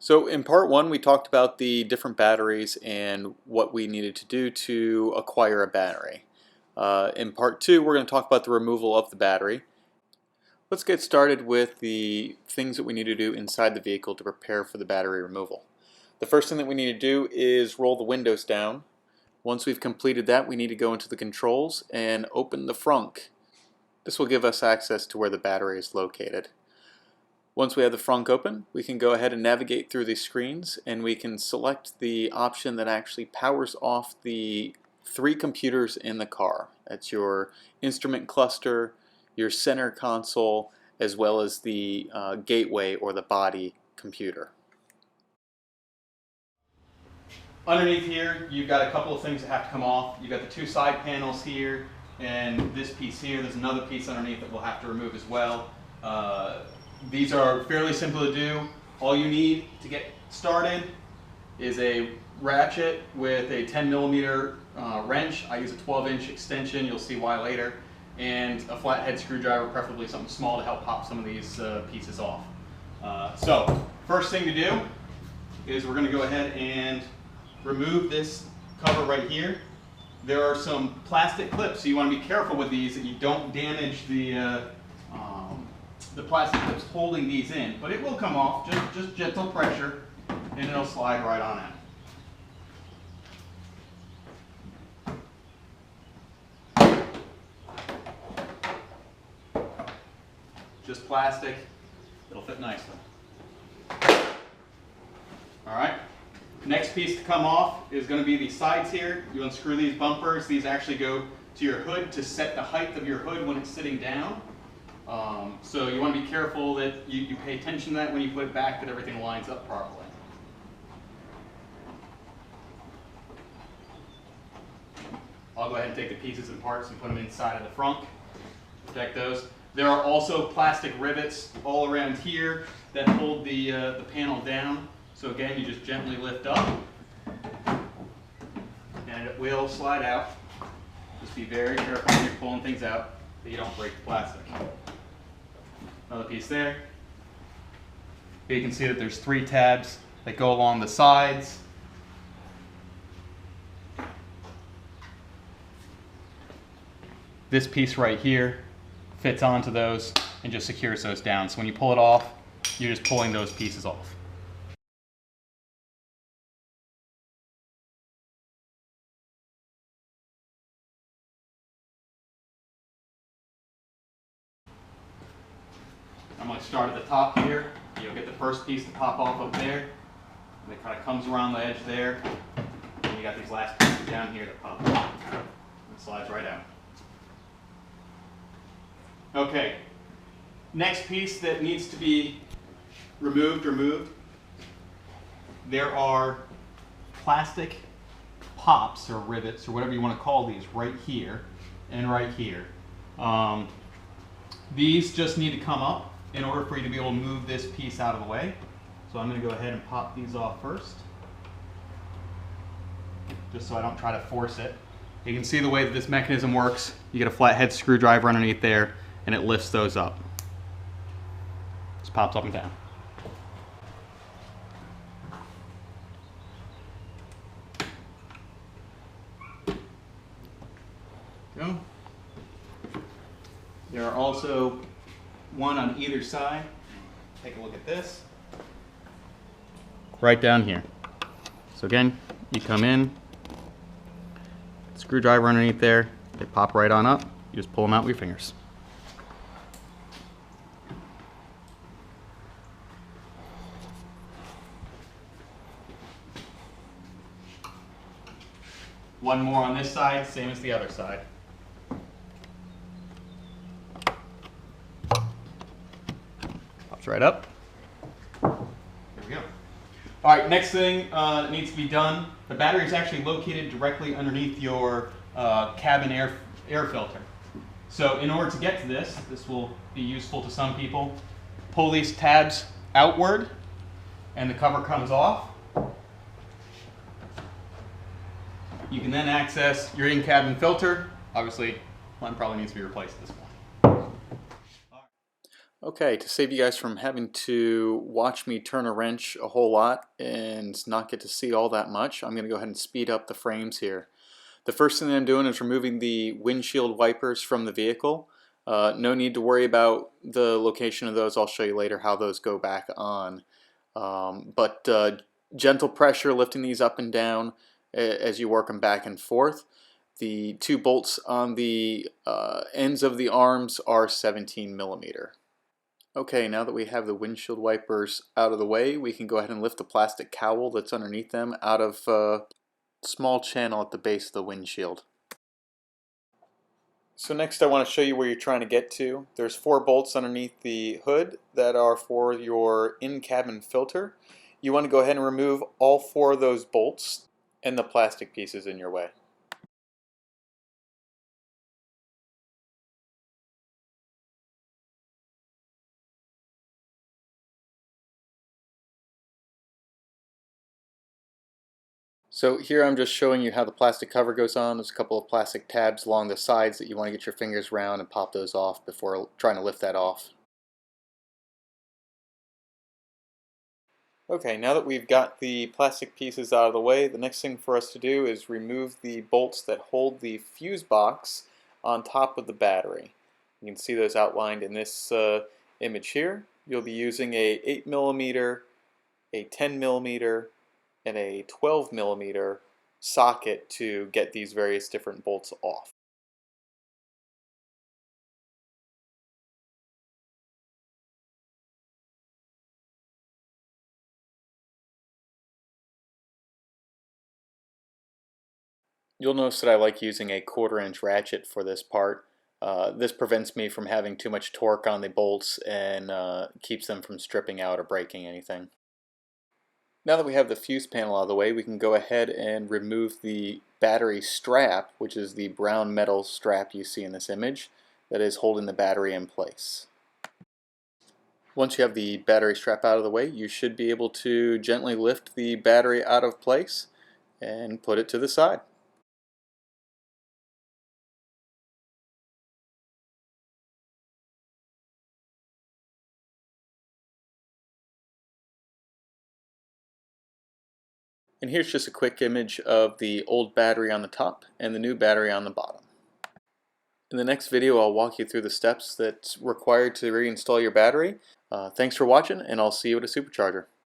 So in part one, we talked about the different batteries and what we needed to do to acquire a battery. In part two, we're going to talk about the removal of the battery. Let's get started with the things that we need to do inside the vehicle to prepare for the battery removal. The first thing that we need to do is roll the windows down. Once we've completed that, we need to go into the controls and open the frunk. This will give us access to where the battery is located. Once we have the frunk open, we can go ahead and navigate through these screens, and we can select the option that actually powers off the 3 computers in the car. That's your instrument cluster, your center console, as well as the gateway or the body computer. Underneath here, you've got a couple of things that have to come off. You've got the 2 side panels here, and this piece here. There's another piece underneath that we'll have to remove as well. These are fairly simple to do. All you need to get started is a ratchet with a 10mm wrench. I use a 12-inch extension, you'll see why later, and a flathead screwdriver, preferably something small to help pop some of these pieces off. So, first thing to do is we're going to go ahead and remove this cover right here. There are some plastic clips, so you want to be careful with these that you don't damage the plastic clips holding these in, but it will come off, just gentle pressure, and it'll slide right on out. Just plastic, it'll fit nicely. Alright, next piece to come off is going to be these sides here. You unscrew these bumpers. These actually go to your hood to set the height of your hood when it's sitting down. So you want to be careful that you pay attention to that when you put it back, that everything lines up properly. I'll go ahead and take the pieces and parts and put them inside of the frunk. Protect those. There are also plastic rivets all around here that hold the panel down. So again, you just gently lift up and it will slide out. Just be very careful when you're pulling things out that you don't break the plastic. Another piece there. Here you can see that there's 3 tabs that go along the sides. This piece right here fits onto those and just secures those down. So when you pull it off, you're just pulling those pieces off. I'm going to start at the top here. You'll get the first piece to pop off up there. And it kind of comes around the edge there. And you got these last pieces down here that pop off. It slides right out. Okay. Next piece that needs to be removed. There are plastic pops or rivets or whatever you want to call these right here and right here. These just need to come up in order for you to be able to move this piece out of the way. So I'm going to go ahead and pop these off first, just so I don't try to force it. You can see the way that this mechanism works. You get a flathead screwdriver underneath there, and it lifts those up. Just pops up and down. Go. There are also one on either side. Take a look at this. Right down here. So again, you come in, screwdriver underneath there, they pop right on up. You just pull them out with your fingers. One more on this side, same as the other side. Right up. There we go. All right, next thing that needs to be done, the battery is actually located directly underneath your cabin air filter. So in order to get to this will be useful to some people. Pull these tabs outward and the cover comes off. You can then access your in-cabin filter. Obviously, one probably needs to be replaced at this point. Okay, to save you guys from having to watch me turn a wrench a whole lot and not get to see all that much, I'm going to go ahead and speed up the frames here. The first thing that I'm doing is removing the windshield wipers from the vehicle. No need to worry about the location of those. I'll show you later how those go back on. But gentle pressure lifting these up and down as you work them back and forth. The two bolts on the ends of the arms are 17 millimeter. Okay, now that we have the windshield wipers out of the way, we can go ahead and lift the plastic cowl that's underneath them out of a small channel at the base of the windshield. So next I want to show you where you're trying to get to. There's 4 bolts underneath the hood that are for your in-cabin filter. You want to go ahead and remove all 4 of those bolts and the plastic pieces in your way. So here I'm just showing you how the plastic cover goes on. There's a couple of plastic tabs along the sides that you want to get your fingers around and pop those off before trying to lift that off. Okay, now that we've got the plastic pieces out of the way, the next thing for us to do is remove the bolts that hold the fuse box on top of the battery. You can see those outlined in this image here. You'll be using a 8 millimeter, a 10 millimeter, and a 12 millimeter socket to get these various different bolts off. You'll notice that I like using a 1/4 inch ratchet for this part. This prevents me from having too much torque on the bolts and keeps them from stripping out or breaking anything. Now that we have the fuse panel out of the way, we can go ahead and remove the battery strap, which is the brown metal strap you see in this image that is holding the battery in place. Once you have the battery strap out of the way, you should be able to gently lift the battery out of place and put it to the side. And here's just a quick image of the old battery on the top and the new battery on the bottom. In the next video, I'll walk you through the steps that's required to reinstall your battery. Thanks for watching, and I'll see you at a supercharger.